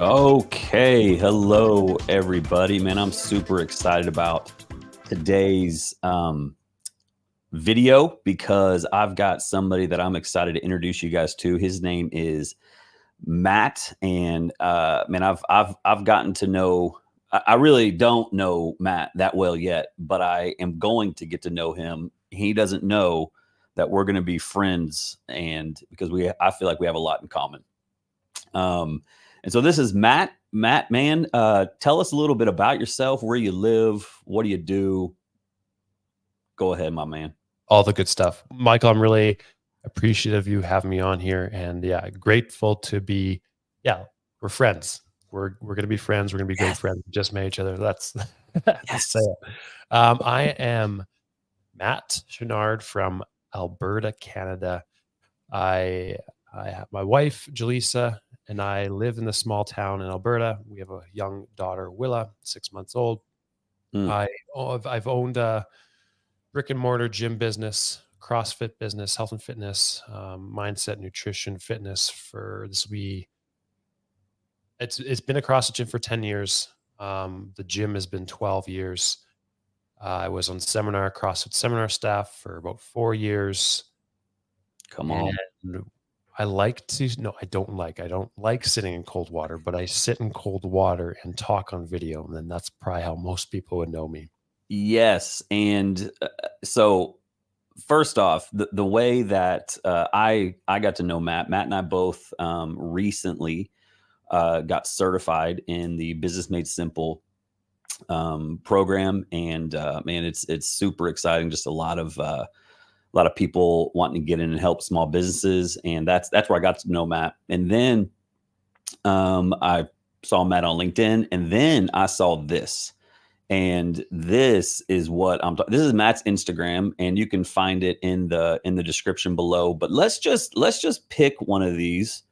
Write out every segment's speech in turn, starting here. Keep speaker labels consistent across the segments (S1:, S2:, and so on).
S1: Okay, hello everybody. Man, I'm super excited about today's video because I've got somebody that I'm excited to introduce you guys to. His name is Matt, and man, I've gotten to know. I really don't know Matt that well yet, but I am going to get to know him. He doesn't know that we're going to be friends, and because I feel like we have a lot in common. And so this is Matt. Matt, man, tell us a little bit about yourself, where you live, what do you do? Go ahead, my man.
S2: All the good stuff. Michael, I'm really appreciative of you having me on here, and grateful to be. Yeah, we're friends. We're gonna be friends. We're gonna be great friends. We just met each other. That's
S1: Yes.
S2: I am Matt Chenard from Alberta, Canada. I have my wife Jaleesa, and I live in the small town in Alberta. We have a young daughter, Willa, 6 months old.
S1: Mm.
S2: I've owned a brick and mortar gym business, CrossFit business, health and fitness, mindset, nutrition, fitness for this. It's been a CrossFit gym for 10 years. The gym has been 12 years. I was on CrossFit seminar staff for about 4 years.
S1: Come on.
S2: And I don't like sitting in cold water, but I sit in cold water and talk on video. And then that's probably how most people would know me.
S1: Yes. And so first off, the way that I got to know Matt and I both recently got certified in the Business Made Simple program, and man, it's super exciting. Just a lot of people wanting to get in and help small businesses, and that's where I got to know Matt. And then I saw Matt on LinkedIn, and then I saw this. And this is what I'm talking. This is Matt's Instagram, and you can find it in the description below. But let's just pick one of these.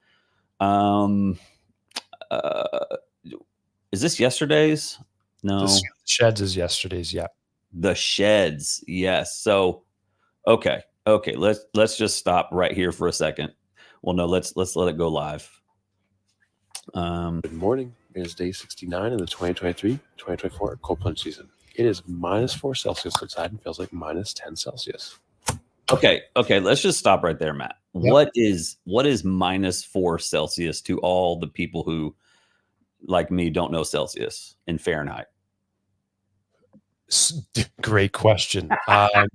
S1: Uh, is this yesterday's? No.
S2: The sheds is yesterday's. Yeah.
S1: The sheds. Yes. So, okay. Let's just stop right here for a second. Well, no, let's let it go live.
S3: Good morning. It is day 69 in the 2023-2024 cold plunge season. It is -4 Celsius outside and feels like -10 Celsius.
S1: Okay. Let's just stop right there, Matt. Yep. What is -4 Celsius to all the people who, like me, don't know Celsius in Fahrenheit?
S2: Great question. Let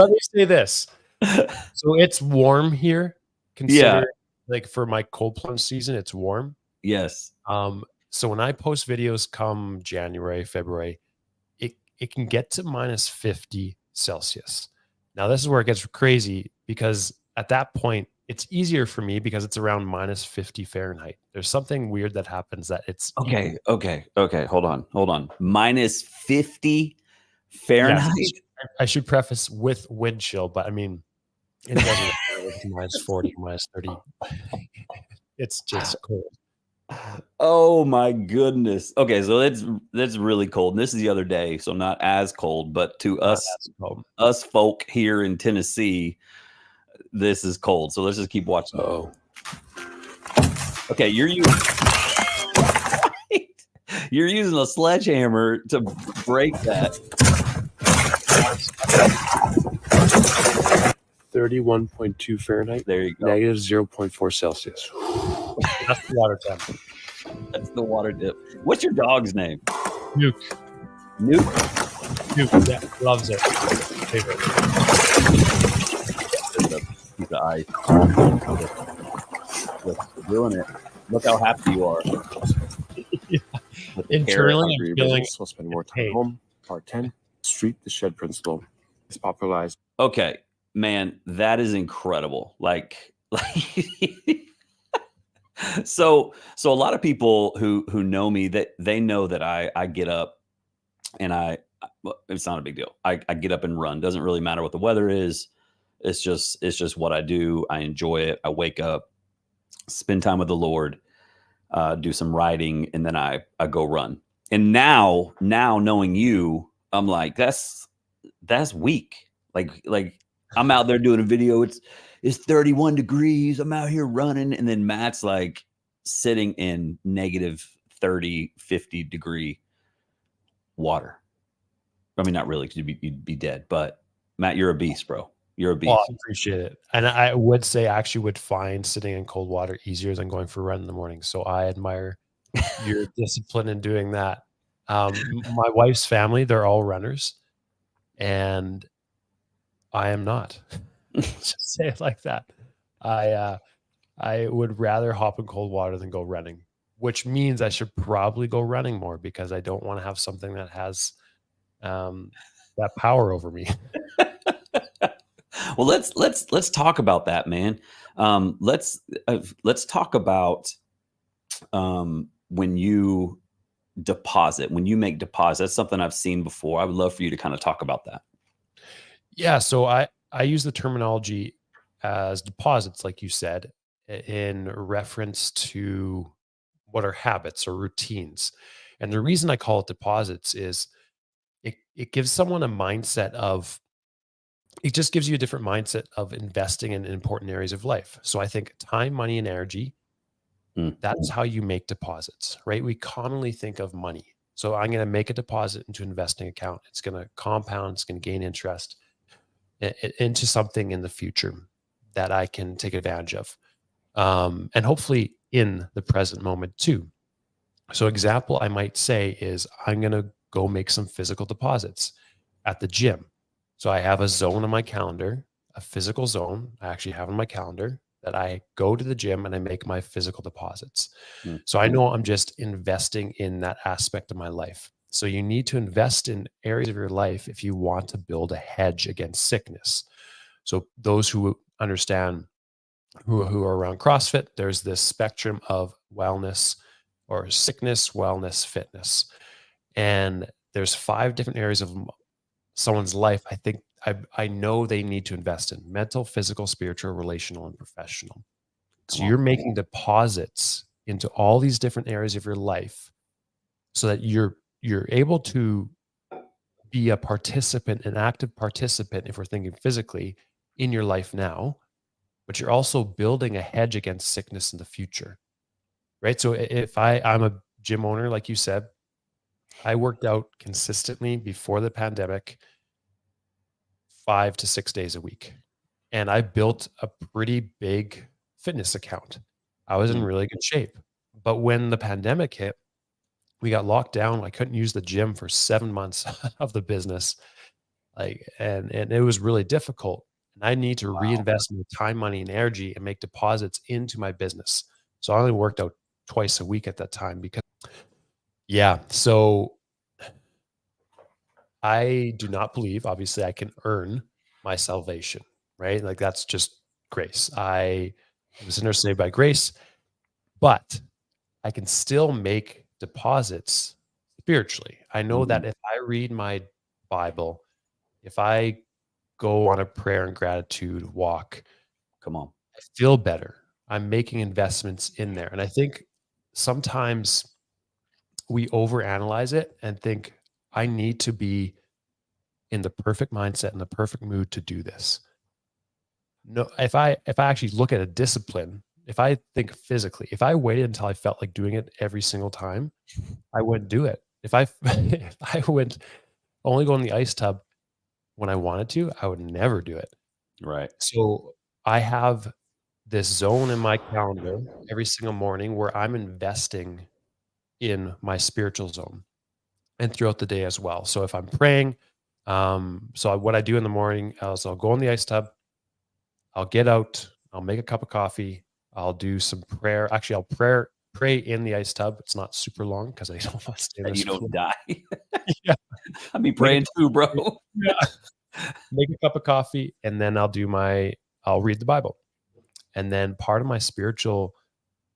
S2: me say this. So it's warm here. Consider like for my cold plunge season, it's warm.
S1: Yes.
S2: So when I post videos come January, February, it can get to -50 Celsius. Now this is where it gets crazy, because at that point it's easier for me because it's around -50 Fahrenheit. There's something weird that happens that it's
S1: okay. Hold on. -50 Fahrenheit.
S2: Yes, I should preface with wind chill, but I mean, it doesn't matter if it's -40, -30. It's just cold.
S1: Oh my goodness. Okay, so that's really cold. And this is the other day, so not as cold, but to us folk here in Tennessee, this is cold. So let's just keep watching.
S3: Oh.
S1: Okay, you're using a sledgehammer to break that.
S3: 31.2 Fahrenheit.
S1: There you go.
S3: -0.4 Celsius.
S2: That's the water temp.
S1: That's the water dip. What's your dog's name?
S2: Nuke.
S1: Nuke.
S2: Yeah, loves it. Favorite.
S1: Piece of ice. Just doing it. Look how happy you are.
S2: Yeah. Internally, I'm feeling.
S3: So spend more time at home. Part 10. Street the shed principle is popularized.
S1: Okay, man, that is incredible. Like so a lot of people who know me, that they know that I get up and it's not a big deal. I get up and run. Doesn't really matter what the weather is. It's just what I do. I enjoy it. I wake up, spend time with the Lord, do some writing, and then I go run. And now knowing you, I'm like, that's weak. Like I'm out there doing a video. It's 31 degrees. I'm out here running. And then Matt's like, sitting in negative 30, 50 degree water. I mean, not really, because you'd be dead. But Matt, you're a beast, bro. You're a beast.
S2: Well, I appreciate it. And I would say I actually would find sitting in cold water easier than going for a run in the morning. So I admire your discipline in doing that. My wife's family, they're all runners, and I am not. Just say it like that. I would rather hop in cold water than go running, which means I should probably go running more because I don't want to have something that has that power over me.
S1: Well, let's talk about that, man. Let's talk about when you make deposits. That's something I've seen before. I would love for you to kind of talk about that.
S2: Yeah, so I use the terminology as deposits, like you said, in reference to what are habits or routines. And the reason I call it deposits is it gives someone a mindset of, it just gives you a different mindset of investing in important areas of life. So I think time, money, and energy, that's how you make deposits, right? We commonly think of money. So I'm going to make a deposit into an investing account. It's going to compound, it's going to gain interest into something in the future that I can take advantage of. And hopefully in the present moment too. So example I might say is I'm going to go make some physical deposits at the gym. So I have a zone on my calendar, a physical zone I actually have on my calendar that I go to the gym and I make my physical deposits. So I know I'm just investing in that aspect of my life. So you need to invest in areas of your life if you want to build a hedge against sickness. So those who understand, who are around CrossFit, there's this spectrum of wellness or sickness, wellness, fitness. And there's 5 different areas of someone's life I think I know they need to invest in: mental, physical, spiritual, relational, and professional. So you're making deposits into all these different areas of your life so that you're able to be a participant, an active participant, if we're thinking physically, in your life now, but you're also building a hedge against sickness in the future, right? So if I'm a gym owner, like you said, I worked out consistently before the pandemic 5 to 6 days a week. And I built a pretty big fitness account. I was in really good shape. But when the pandemic hit, we got locked down. I couldn't use the gym for 7 months of the business. And it was really difficult. And I need to reinvest my time, money, and energy and make deposits into my business. So I only worked out twice a week at that time because, so I do not believe, obviously, I can earn my salvation, right? Like that's just grace. I was a sinner saved by grace, but I can still make deposits spiritually. I know that if I read my Bible, if I go on a prayer and gratitude walk, I feel better. I'm making investments in there. And I think sometimes we overanalyze it and think I need to be in the perfect mindset and the perfect mood to do this. No, if I actually look at a discipline, if I think physically, if I waited until I felt like doing it every single time, I wouldn't do it. If I would only go in the ice tub when I wanted to, I would never do it.
S1: Right.
S2: So I have this zone in my calendar every single morning where I'm investing in my spiritual zone and throughout the day as well. So if I'm praying, so what I do in the morning is I'll go in the ice tub, I'll get out, I'll make a cup of coffee, I'll do some prayer. Actually, I'll pray in the ice tub. It's not super long because I don't want to stay there.
S1: You don't die.
S2: Yeah.
S1: I'd be praying too, bro.
S2: Yeah. Make a cup of coffee, and then I'll read the Bible. And then part of my spiritual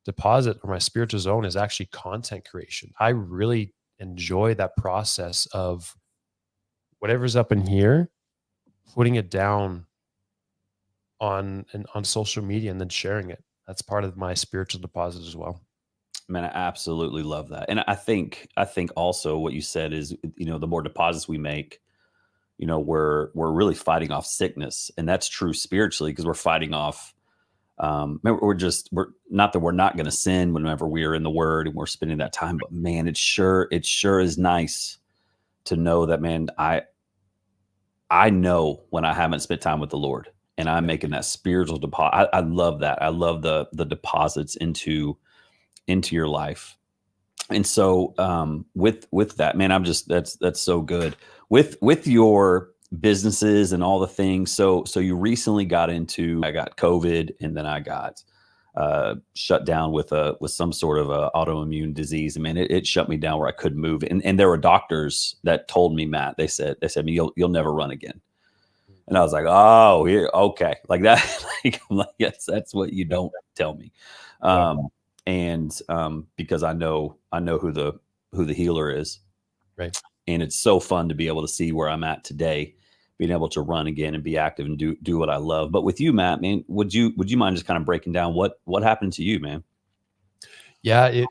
S2: deposit or my spiritual zone is actually content creation. I really enjoy that process of whatever's up in here, putting it down on social media and then sharing it. That's part of my spiritual deposit as well.
S1: Man, I absolutely love that. And I think also what you said is, the more deposits we make, we're really fighting off sickness. And that's true spiritually because we're fighting off Remember, we're not that we're not going to sin whenever we are in the Word and we're spending that time, but man, it sure is nice to know that, man, I know when I haven't spent time with the Lord, and I'm making that spiritual deposit. I love that. I love the deposits into your life. And so with that, man, I'm just that's so good. With your businesses and all the things. So you recently got into, I got COVID, and then I got shut down with some sort of a autoimmune disease. I mean, it shut me down where I couldn't move. And there were doctors that told me, Matt, they said, you'll never run again. And I was like, oh, here, okay, like that. Like, I'm like, yes, that's what you don't tell me. Because I know who the healer is.
S2: Right.
S1: And it's so fun to be able to see where I'm at today, being able to run again and be active and do what I love. But with you, Matt, man, would you mind just kind of breaking down what happened to you, man?
S2: Yeah,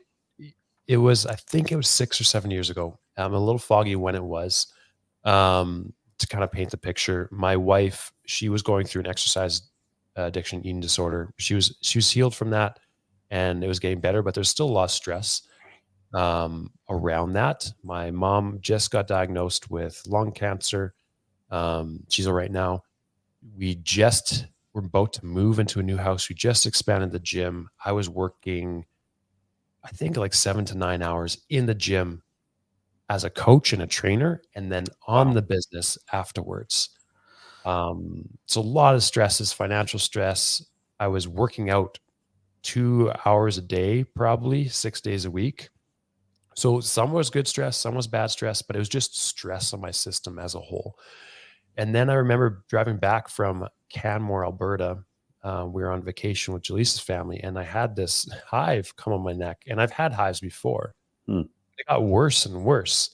S2: it was, I think it was 6 or 7 years ago. I'm a little foggy when it was. To kind of paint the picture, my wife, she was going through an exercise addiction, eating disorder. She was healed from that, and it was getting better, but there's still a lot of stress around that. My mom just got diagnosed with lung cancer. She's all right now. We're about to move into a new house. We just expanded the gym. I was working, I think, like 7 to 9 hours in the gym as a coach and a trainer, and then on the business afterwards. So a lot of stresses, financial stress. I was working out 2 hours a day, probably 6 days a week. So some was good stress, some was bad stress, but it was just stress on my system as a whole. And then I remember driving back from Canmore, Alberta. We were on vacation with Jaleesa's family, and I had this hive come on my neck. And I've had hives before. It got worse and worse.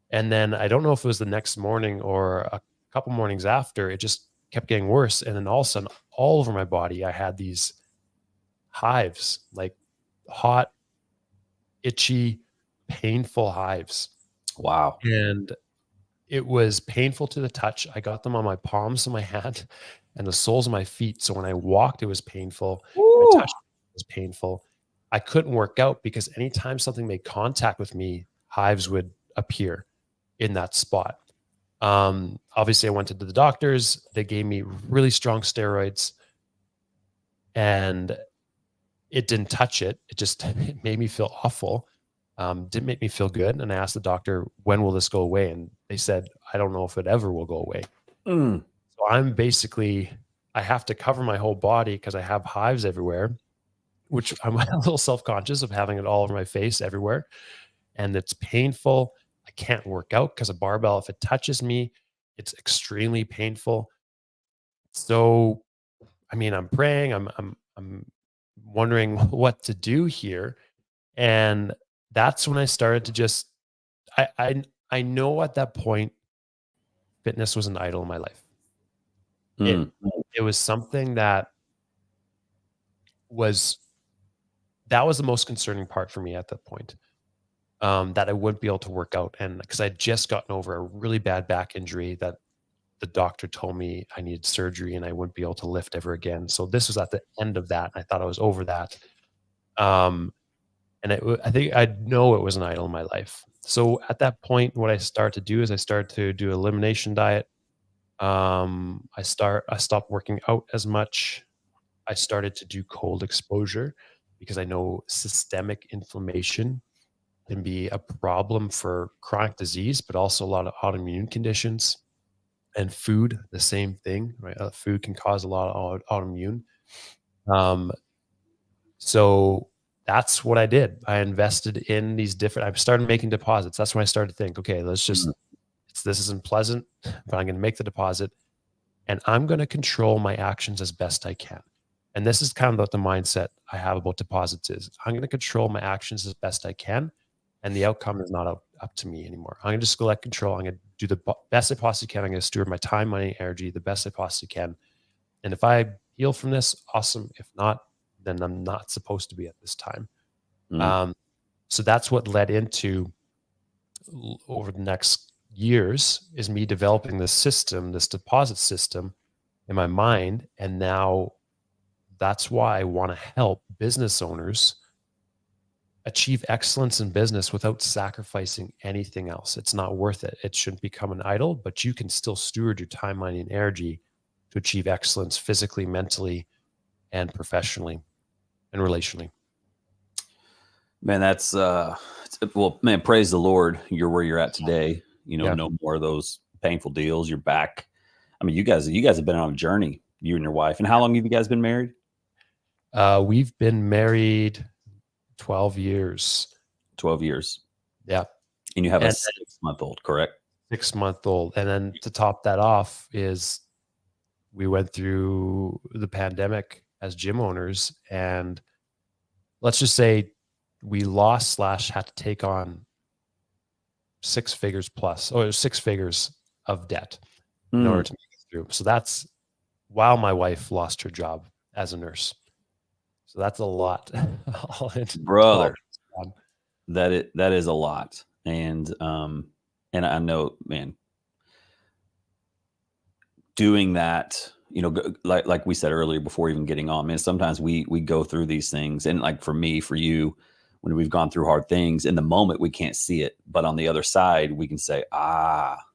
S2: And then I don't know if it was the next morning or a couple mornings after, it just kept getting worse. And then all of a sudden, all over my body, I had these hives, like hot, itchy, painful hives.
S1: Wow.
S2: And it was painful to the touch. I got them on my palms of my hand and the soles of my feet. So when I walked, it was painful. I touched, it was painful. I couldn't work out because anytime something made contact with me, hives would appear in that spot. Obviously I went to the doctors. They gave me really strong steroids, and it didn't touch it. It made me feel awful. Didn't make me feel good. And I asked the doctor, when will this go away? And they said, I don't know if it ever will go away. So I have to cover my whole body because I have hives everywhere, which I'm a little self-conscious of having it all over my face everywhere. And it's painful. I can't work out because a barbell, if it touches me, it's extremely painful. So, I mean, I'm praying, I'm wondering what to do here. And that's when I started to just, I know at that point, fitness was an idol in my life. It was something that was the most concerning part for me at that point. That I wouldn't be able to work out. And because I'd just gotten over a really bad back injury that the doctor told me I needed surgery and I wouldn't be able to lift ever again. So this was at the end of that. I thought I was over that. And I think I know it was an idol in my life. So at that point, what I started to do is I started to do elimination diet. I stopped working out as much. I started to do cold exposure because I know systemic inflammation can be a problem for chronic disease, but also a lot of autoimmune conditions. And food, the same thing, right? Food can cause a lot of autoimmune. So that's what I did. I invested in these I started making deposits. That's when I started to think, okay, this isn't pleasant, but I'm going to make the deposit and I'm going to control my actions as best I can. And this is kind of what the mindset I have about deposits is. I'm going to control my actions as best I can. And the outcome is not up to me anymore. I'm going to just collect control. I'm going to do the best I possibly can. I'm going to steward my time, money, energy the best I possibly can. And if I heal from this, awesome. If not, then I'm not supposed to be at this time. So that's what led into, over the next years, is me developing this system, this deposit system in my mind. And now That's why I want to help business owners achieve excellence in business without sacrificing anything else. It's not worth it. It shouldn't become an idol, but you can still steward your time, money, and energy to achieve excellence physically, mentally, and professionally and relationally.
S1: Man, that's well, man, praise the Lord. You're where you're at today.
S2: Yeah.
S1: No more of those painful deals. You're back. I mean, you guys have been on a journey, you and your wife. And how long have you guys been married?
S2: We've been married 12 years.
S1: 12 years.
S2: Yeah.
S1: And you have a 6-month-old, correct?
S2: 6-month-old. And then to top that off is we went through the pandemic as gym owners, and let's just say we lost / had to take on 6 figures plus, or 6 figures of debt in order to make it through. So that's while my wife lost her job as a nurse. So that's a lot. All in,
S1: brother. That is a lot. And I know, man, doing that, like we said earlier before even getting on, man, sometimes we go through these things, and like for me, for you, when we've gone through hard things, in the moment we can't see it, but on the other side we can say,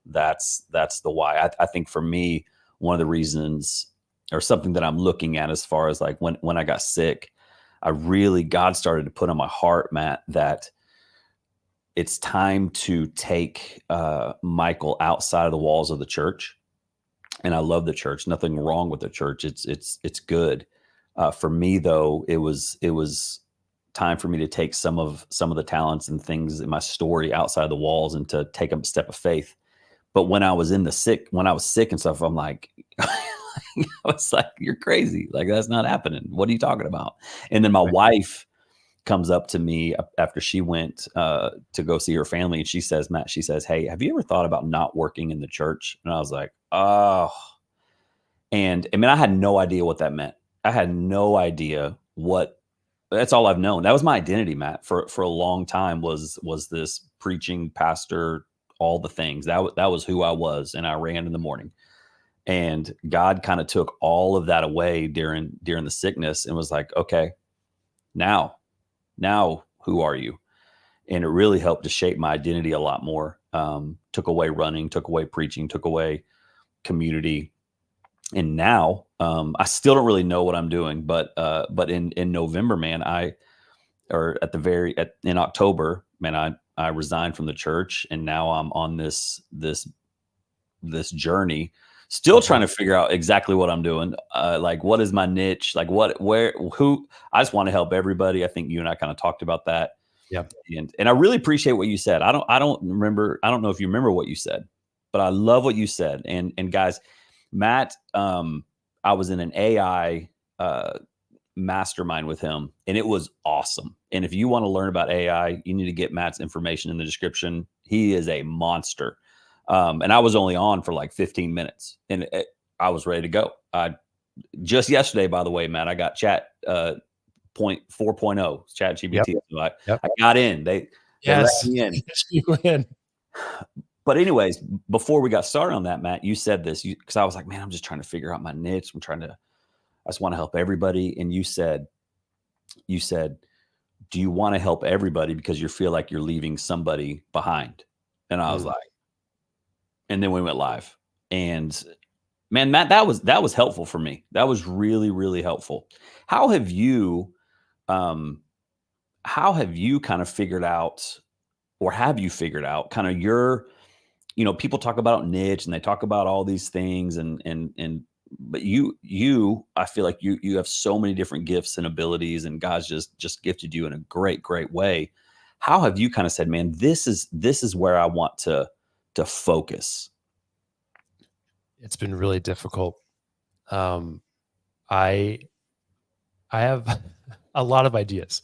S1: that's the why. I think for me, one of the reasons, or something that I'm looking at as far as like when I got sick, God started to put on my heart, Matt, that it's time to take Michael outside of the walls of the church. And I love the church. Nothing wrong with the church. It's good. For me though, it was time for me to take some of the talents and things in my story outside the walls and to take a step of faith. But when I was sick and stuff, I'm like, I was like, you're crazy. Like, that's not happening. What are you talking about? And then my wife comes up to me after she went to go see her family. And she says, Matt, hey, have you ever thought about not working in the church? And I was like, oh. And I mean, I had no idea what that meant. I had no idea that's all I've known. That was my identity, Matt, for a long time was this preaching pastor, all the things. That was who I was. And I ran in the morning. And God kind of took all of that away during the sickness and was like, okay, now who are you? And it really helped to shape my identity a lot more. Took away running, took away preaching, took away community. And now I still don't really know what I'm doing, but in November, man, in October, man, I resigned from the church, and now I'm on this journey, still trying to figure out exactly what I'm doing. Like, what is my niche? Like, who? I just want to help everybody. I think you and I kind of talked about that.
S2: Yeah.
S1: And I really appreciate what you said. I don't know if you remember what you said, but I love what you said. And guys, Matt, I was in an AI mastermind with him, and it was awesome. And if you want to learn about AI, you need to get Matt's information in the description. He is a monster. And I was only on for like 15 minutes and I was ready to go. Just yesterday, by the way, Matt, I got chat 4.0 chat GPT.
S2: Yep.
S1: So I got in, they let me in.
S2: You in.
S1: But anyways, before we got started on that, Matt, you said this because I was like, man, I'm just trying to figure out my niche. I just want to help everybody. And you said, do you want to help everybody because you feel like you're leaving somebody behind? And I was like, and then we went live, and man, Matt, that was helpful for me. That was really, really helpful. How have you kind of figured out, or have you figured out kind of your, people talk about niche and they talk about all these things but you, I feel like you have so many different gifts and abilities, and God's just gifted you in a great, great way. How have you kind of said, man, this is where I want to focus?
S2: It's been really difficult. I have a lot of ideas,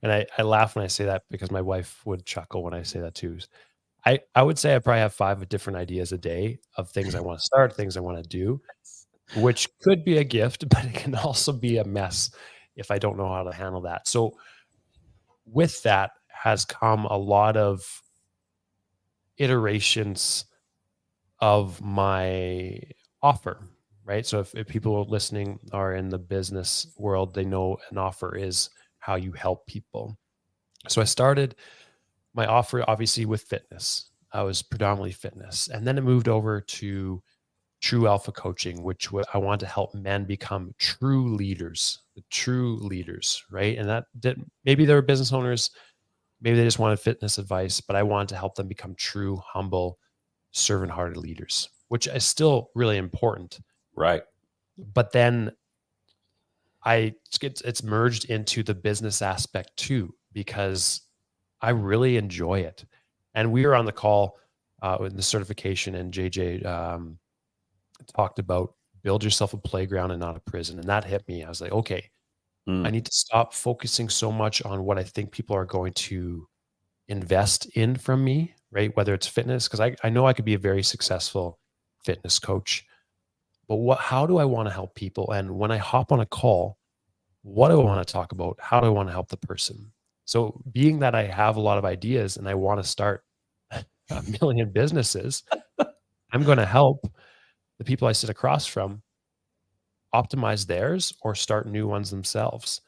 S2: and I laugh when I say that because my wife would chuckle when I say that too. I would say I probably have 5 different ideas a day of things I want to start, things I want to do, which could be a gift, but it can also be a mess if I don't know how to handle that. So with that has come a lot of iterations of my offer. right? So if people listening are in the business world, they know an offer is how you help people. So I started my offer obviously with fitness. I was predominantly fitness. And then it moved over to true alpha coaching, which I want to help men become true leaders, right? And that maybe they were business owners, maybe they just wanted fitness advice, but I wanted to help them become true, humble, servant-hearted leaders, which is still really important.
S1: Right.
S2: But then it's merged into the business aspect too, because I really enjoy it. And we were on the call with the certification, and JJ talked about build yourself a playground and not a prison. And that hit me. I was like, okay, I need to stop focusing so much on what I think people are going to invest in from me, right? Whether it's fitness, because I know I could be a very successful fitness coach, but how do I want to help people? And when I hop on a call, what do I want to talk about? How do I want to help the person? So being that I have a lot of ideas and I want to start a million businesses, I'm going to help the people I sit across from optimize theirs or start new ones themselves.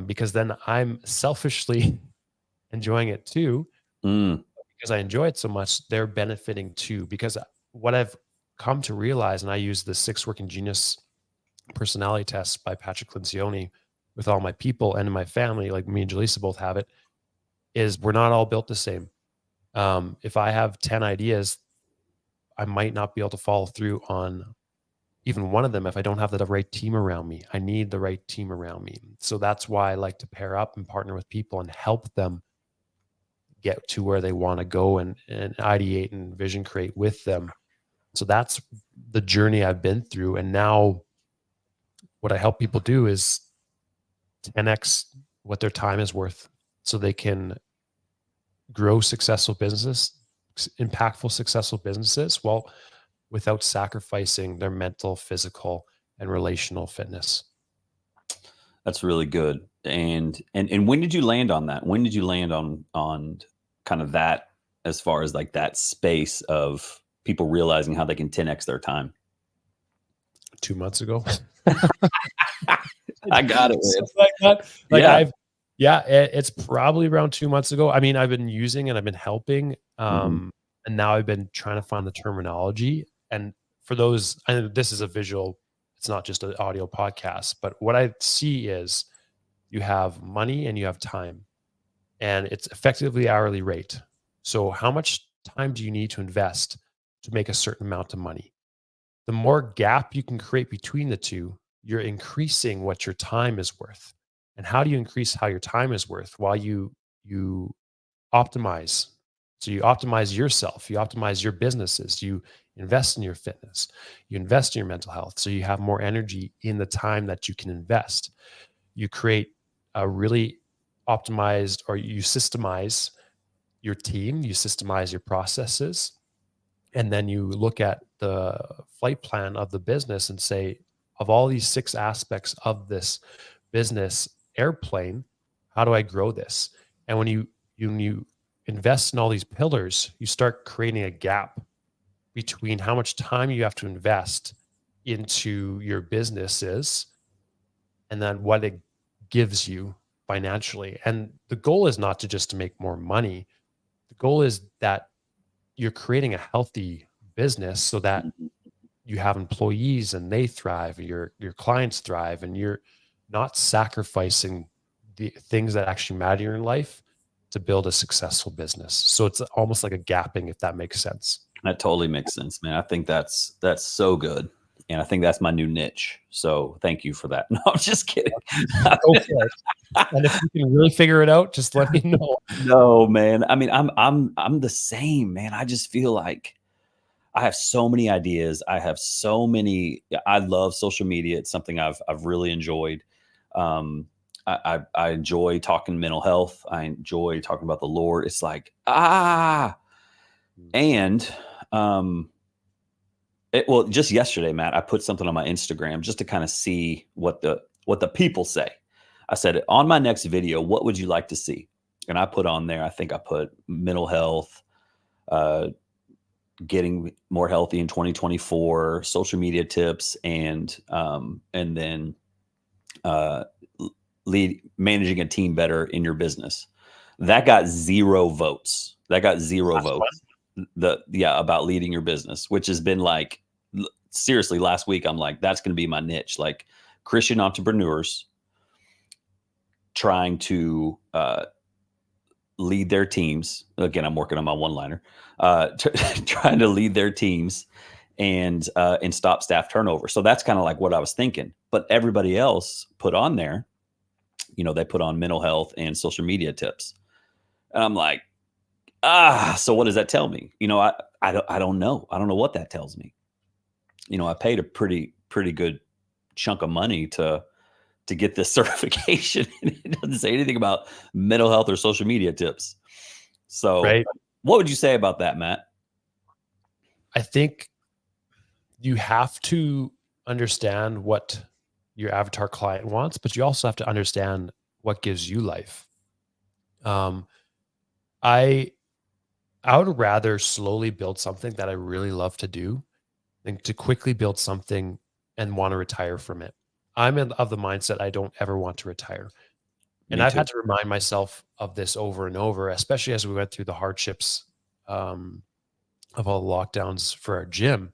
S2: Because then I'm selfishly enjoying it too. Because I enjoy it so much, they're benefiting too. Because what I've come to realize, and I use the 6 Working Genius personality test by Patrick Lencioni with all my people and in my family, like me and Jaleesa both have it, is we're not all built the same. If I have 10 ideas, I might not be able to follow through on even one of them if I don't have the right team around me. I need the right team around me. So that's why I like to pair up and partner with people and help them get to where they want to go and ideate and vision create with them. So that's the journey I've been through. And now what I help people do is 10x what their time is worth so they can grow successful businesses, impactful, successful businesses, without sacrificing their mental, physical, and relational fitness.
S1: That's really good. And when did you land on that? When did you land on kind of that, as far as like that space of people realizing how they can 10x their time?
S2: 2 months ago.
S1: I got it.
S2: Like that. Like
S1: yeah.
S2: It's probably around 2 months ago. I mean, I've been using and I've been helping. And now I've been trying to find the terminology. And for those, and this is a visual, it's not just an audio podcast, but what I see is you have money and you have time, and it's effectively hourly rate. So how much time do you need to invest to make a certain amount of money? The more gap you can create between the two, you're increasing what your time is worth. And how do you increase how your time is worth? While you optimize. So you optimize yourself, you optimize your businesses, you invest in your fitness, you invest in your mental health. So you have more energy in the time that you can invest. You create a really optimized, or you systemize your team, you systemize your processes. And then you look at the flight plan of the business and say, of all these 6 aspects of this business airplane, how do I grow this? And when you invest in all these pillars, you start creating a gap between how much time you have to invest into your businesses and then what it gives you financially. And the goal is not to make more money. The goal is that you're creating a healthy business so that you have employees and they thrive, your clients thrive, and you're not sacrificing the things that actually matter in life to build a successful business. So it's almost like a gapping, if that makes sense.
S1: That totally makes sense, man. I think that's so good. And I think that's my new niche. So thank you for that. No, I'm just kidding.
S2: Go for it. And if you can really figure it out, just let me know.
S1: No, man. I mean, I'm the same, man. I just feel like I have so many ideas. I love social media. It's something I've really enjoyed. I enjoy talking mental health. I enjoy talking about the Lord. It's like, and just yesterday, Matt, I put something on my Instagram just to kind of see what the people say. I said, on my next video, what would you like to see? And I put on there, I think I put mental health, getting more healthy in 2024, social media tips, and then managing a team better in your business. That got 0 votes. That got 0 votes. About leading your business, which has been like, seriously, last week, I'm like, that's going to be my niche. Like Christian entrepreneurs trying to lead their teams. Again, I'm working on my one-liner, trying to lead their teams and stop staff turnover. So that's kind of like what I was thinking. But everybody else put on there, they put on mental health and social media tips. And I'm like, so what does that tell me? I don't know. I don't know what that tells me. I paid a pretty good chunk of money to get this certification. It doesn't say anything about mental health or social media tips. So What would you say about that, Matt?
S2: I think you have to understand what your avatar client wants, but you also have to understand what gives you life. I would rather slowly build something that I really love to do than to quickly build something and want to retire from it. I'm of the mindset I don't ever want to retire. And I've had to remind myself of this over and over, especially as we went through the hardships of all the lockdowns for our gym.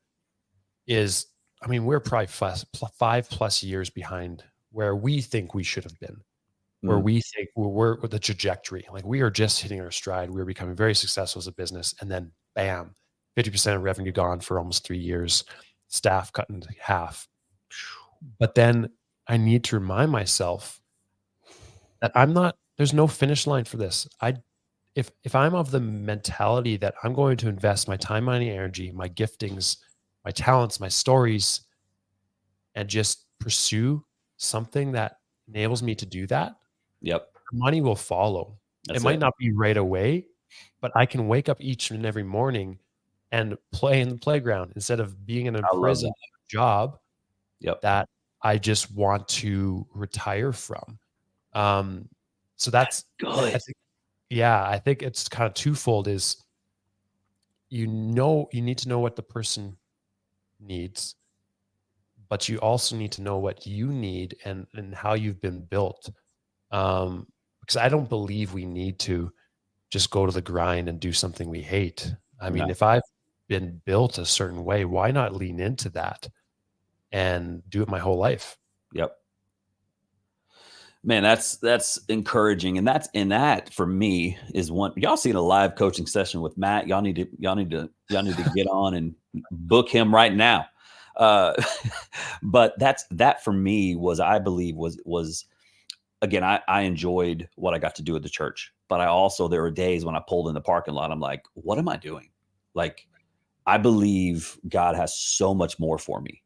S2: We're probably 5+ years behind where we think we should have been, where we think we're with the trajectory. Like we are just hitting our stride. We're becoming very successful as a business. And then bam, 50% of revenue gone for almost 3 years, staff cut in half. But then I need to remind myself that there's no finish line for this. If I'm of the mentality that I'm going to invest my time, money, energy, my giftings, my talents, my stories, and just pursue something that enables me to do that, money will follow. It might not be right away, but I can wake up each and every morning and play in the playground instead of being in a prison job that I just want to retire from. So that's good. I think it's kind of twofold is, you need to know what the person needs, but you also need to know what you need and how you've been built. Because I don't believe we need to just go to the grind and do something we hate. If I've been built a certain way, why not lean into that and do it my whole life?
S1: Yep. Man, that's encouraging. And that for me is one. Y'all seen a live coaching session with Matt. Y'all need to get on and book him right now. But that for me was, I believe was again, I enjoyed what I got to do at the church, but there were days when I pulled in the parking lot, I'm like, what am I doing? Like, I believe God has so much more for me.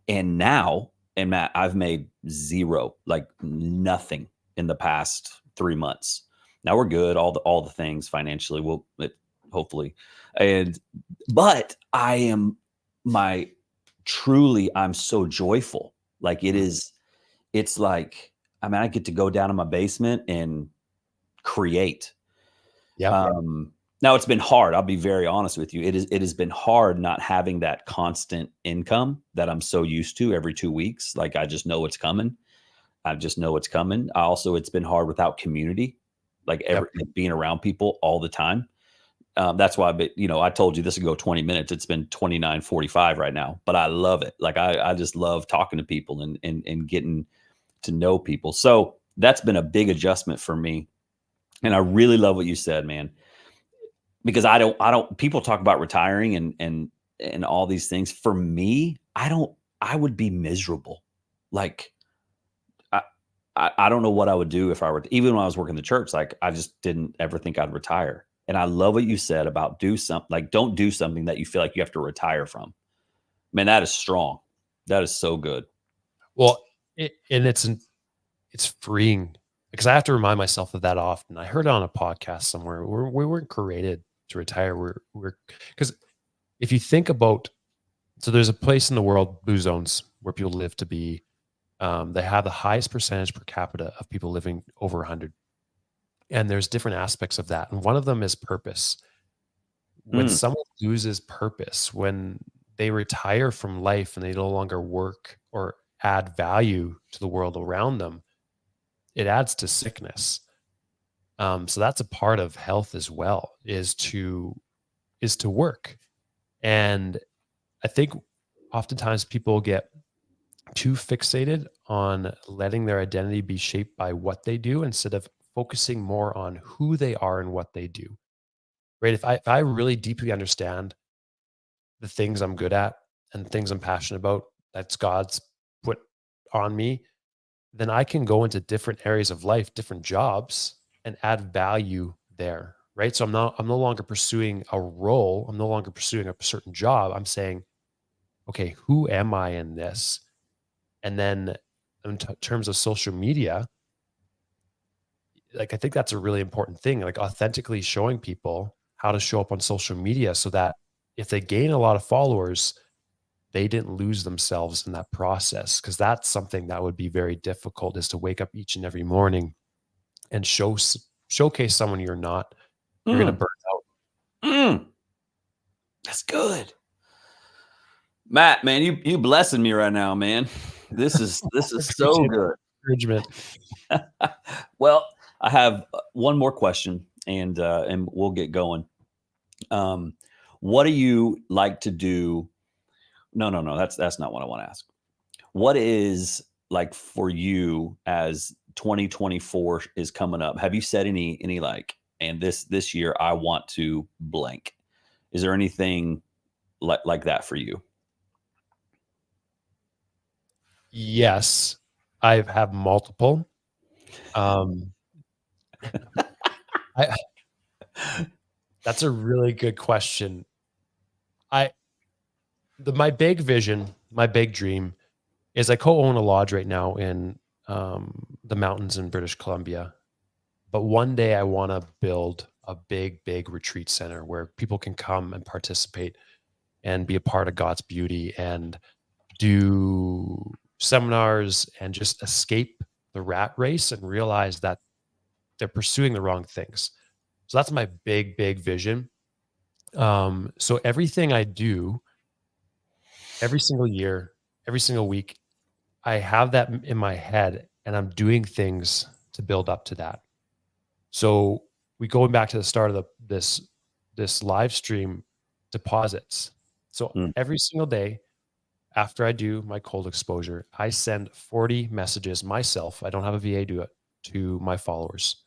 S1: And now, and Matt, I've made 0, like nothing in the past 3 months. Now we're good. All the things financially hopefully. But I'm so joyful. Like it's like, I get to go down in my basement and create. Now it's been hard. I'll be very honest with you. It has been hard not having that constant income that I'm so used to every 2 weeks. Like I just know it's coming. It's been hard without community, like being around people all the time. That's why, I told you this would go 20 minutes. It's been 29:45 right now, but I love it. Like I just love talking to people and getting to know people. So that's been a big adjustment for me. And I really love what you said, man, because people talk about retiring and all these things. For me, I would be miserable. Like, I don't know what I would do if I were, even when I was working the church, like I just didn't ever think I'd retire. And I love what you said about don't do something that you feel like you have to retire from. Man, that is strong. That is so good.
S2: Well, it's freeing, because I have to remind myself of that often. I heard it on a podcast somewhere. We weren't created to retire. We're because if you think about, so there's a place in the world, blue zones, where people live to be, they have the highest percentage per capita of people living over 100. And there's different aspects of that. And one of them is purpose. When someone loses purpose, when they retire from life and they no longer work or add value to the world around them, it adds to sickness. So that's a part of health as well, is to work. And I think oftentimes people get too fixated on letting their identity be shaped by what they do instead of focusing more on who they are and what they do. Right? If I really deeply understand the things I'm good at and the things I'm passionate about, that's God's put on me, then I can go into different areas of life, different jobs, and add value there. Right. So I'm no longer pursuing a role. I'm no longer pursuing a certain job. I'm saying, okay, who am I in this? And then in terms of social media, like, I think that's a really important thing, like authentically showing people how to show up on social media so that if they gain a lot of followers, they didn't lose themselves in that process. Cause that's something that would be very difficult, is to wake up each and every morning and showcase someone you're not. You're going to burn out.
S1: That's good. Matt, man, you blessing me right now, man. This is so good.
S2: Encouragement.
S1: Well, I have one more question, and we'll get going. What do you like to do? No. That's not what I want to ask. What is, like, for you as 2024 is coming up? Have you set any like, and this year I want to blank? Is there anything like that for you?
S2: Yes, I have multiple. That's a really good question. My big vision, my big dream is I co-own a lodge right now in the mountains in British Columbia. But one day I want to build a big retreat center where people can come and participate and be a part of God's beauty and do seminars and just escape the rat race and realize that they're pursuing the wrong things. So that's my big vision. So everything I do, every single year, every single week, I have that in my head and I'm doing things to build up to that. So we going back to the start of this live stream, deposits. So every single day after I do my cold exposure, I send 40 messages myself. I don't have a VA do it, to my followers.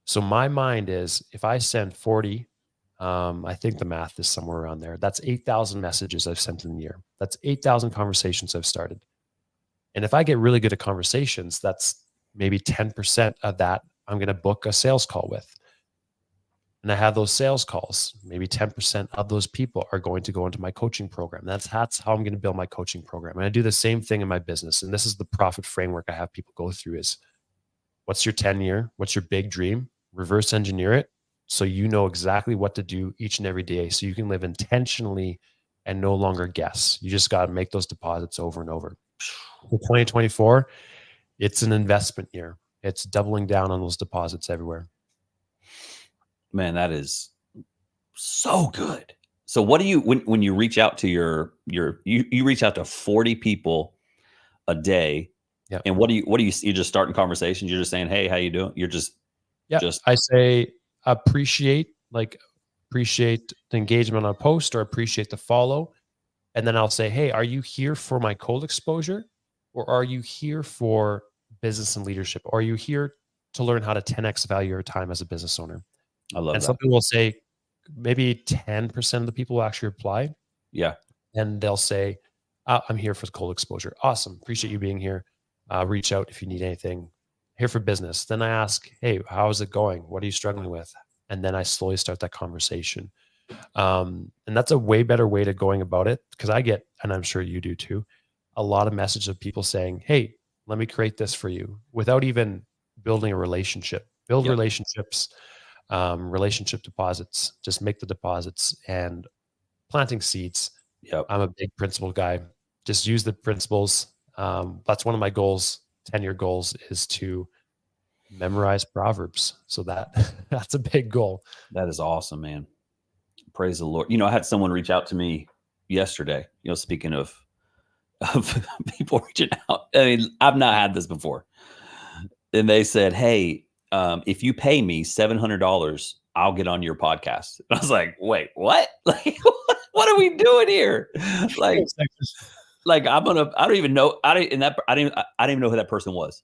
S2: So my mind is, if I send 40, I think the math is somewhere around there. That's 8,000 messages I've sent in the year. That's 8,000 conversations I've started. And if I get really good at conversations, that's maybe 10% of that I'm going to book a sales call with. And I have those sales calls. Maybe 10% of those people are going to go into my coaching program. That's how I'm going to build my coaching program. And I do the same thing in my business. And this is the profit framework I have people go through: is, what's your 10-year? What's your big dream? Reverse engineer it so you know exactly what to do each and every day, so you can live intentionally and no longer guess. You just got to make those deposits over and over. For 2024, it's an investment year. It's doubling down on those deposits everywhere.
S1: Man, that is so good. So what do you, when you reach out to you reach out to 40 people a day?
S2: Yeah.
S1: And what do you just starting conversations? You're just saying, "Hey, how you doing?" You're just
S2: I say appreciate the engagement on a post, or appreciate the follow. And then I'll say, "Hey, are you here for my cold exposure, or are you here for business and leadership? Or are you here to learn how to 10x value your time as a business owner?"
S1: I love
S2: and
S1: that.
S2: some people will say, maybe 10% of the people will actually reply.
S1: Yeah.
S2: And they'll say, "I'm here for the cold exposure. Awesome. Appreciate you being here. Reach out if you need anything. Here for business." Then I ask, "Hey, how is it going? What are you struggling with?" And then I slowly start that conversation. And that's a way better way to going about it, because I get, and I'm sure you do too, a lot of messages of people saying, "Hey, let me create this for you," without even building a relationship. Build relationships, relationship deposits. Just make the deposits and planting seeds.
S1: Yep.
S2: I'm a big principle guy. Just use the principles. That's one of my goals, 10-year goals, is to memorize Proverbs. So that's a big goal.
S1: That is awesome, man. Praise the Lord. I had someone reach out to me yesterday, speaking of people reaching out. I mean, I've not had this before. And they said, hey, if you pay me $700, I'll get on your podcast. And I was like, wait, what? Like, what are we doing here? Like I don't even know. I didn't even know who that person was.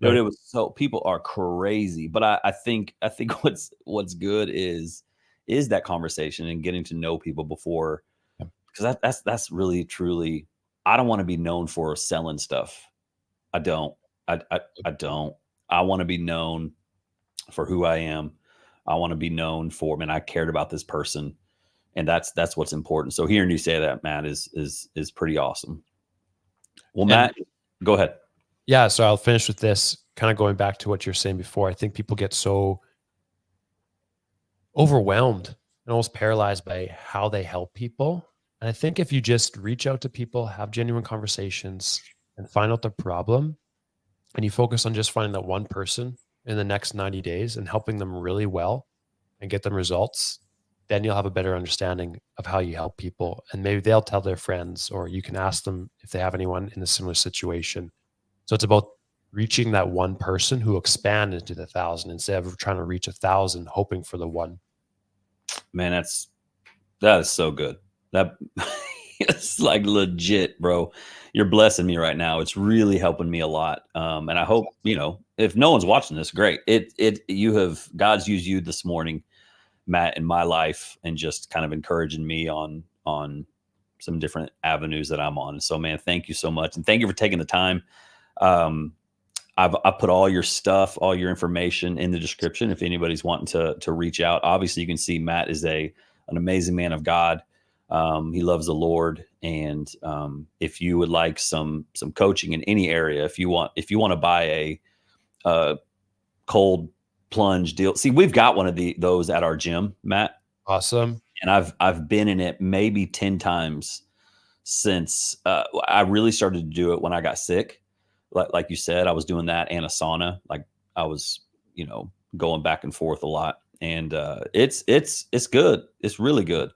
S1: But it was people are crazy. But I think what's good is that conversation and getting to know people before, because that's really truly. I don't want to be known for selling stuff. I don't. I don't. I want to be known for who I am. I want to be known for, man, I cared about this person, and that's what's important. So hearing you say that, Matt, is pretty awesome. Well, Matt, go ahead.
S2: Yeah, so I'll finish with this, kind of going back to what you're saying before. I think people get so overwhelmed and almost paralyzed by how they help people. And I think if you just reach out to people, have genuine conversations, and find out the problem, and you focus on just finding that one person in the next 90 days and helping them really well and get them results, then you'll have a better understanding of how you help people. And maybe they'll tell their friends, or you can ask them if they have anyone in a similar situation. So it's about reaching that one person who expand into the 1,000 instead of trying to reach 1,000, hoping for the one.
S1: Man, that is so good. That it's like legit, bro. You're blessing me right now. It's really helping me a lot. And I hope, if no one's watching this, great. God's used you this morning, Matt, in my life, and just kind of encouraging me on some different avenues that I'm on. So, man, thank you so much. And thank you for taking the time. I've put all your stuff, all your information in the description. If anybody's wanting to reach out, obviously you can see Matt is an amazing man of God. He loves the Lord. And, if you would like some coaching in any area, if you want to buy a cold plunge deal, see, we've got one of those at our gym, Matt.
S2: Awesome.
S1: And I've been in it maybe 10 times since, I really started to do it when I got sick. Like you said, I was doing that and a sauna. Like I was, going back and forth a lot, and it's good. It's really good.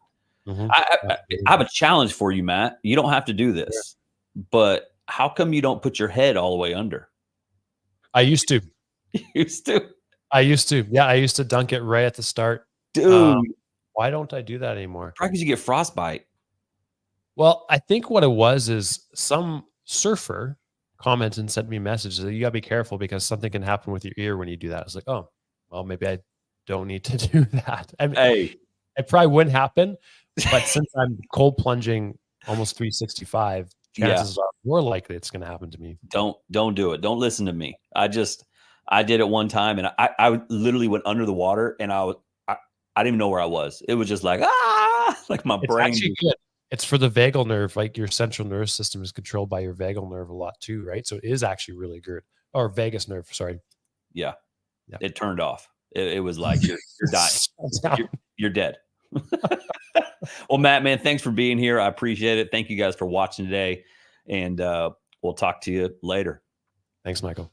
S2: Mm-hmm.
S1: I have a challenge for you, Matt. You don't have to do this, but how come you don't put your head all the way under?
S2: I used to.
S1: You used to.
S2: I used to. Yeah, I used to dunk it right at the start.
S1: Dude,
S2: why don't I do that anymore?
S1: probably because you get frostbite.
S2: Well, I think what it was is some surfer commented and sent me messages that you gotta be careful because something can happen with your ear when you do that. I was like, oh, well, maybe I don't need to do that. I mean,
S1: Hey,
S2: it probably wouldn't happen, but since I'm cold plunging almost 365, chances are more likely it's going to happen to me.
S1: Don't do it. Don't listen to me. I did it one time, and I literally went under the water, and I didn't even know where I was. It was just like, like my brain.
S2: It's actually good. It's for the vagal nerve. Like your central nervous system is controlled by your vagal nerve a lot too, right? So it is actually really good. Or vagus nerve, sorry.
S1: Yeah. It turned off. It was like, you're dying. You're dead. Well, Matt, man, thanks for being here. I appreciate it. Thank you guys for watching today. And we'll talk to you later.
S2: Thanks, Michael.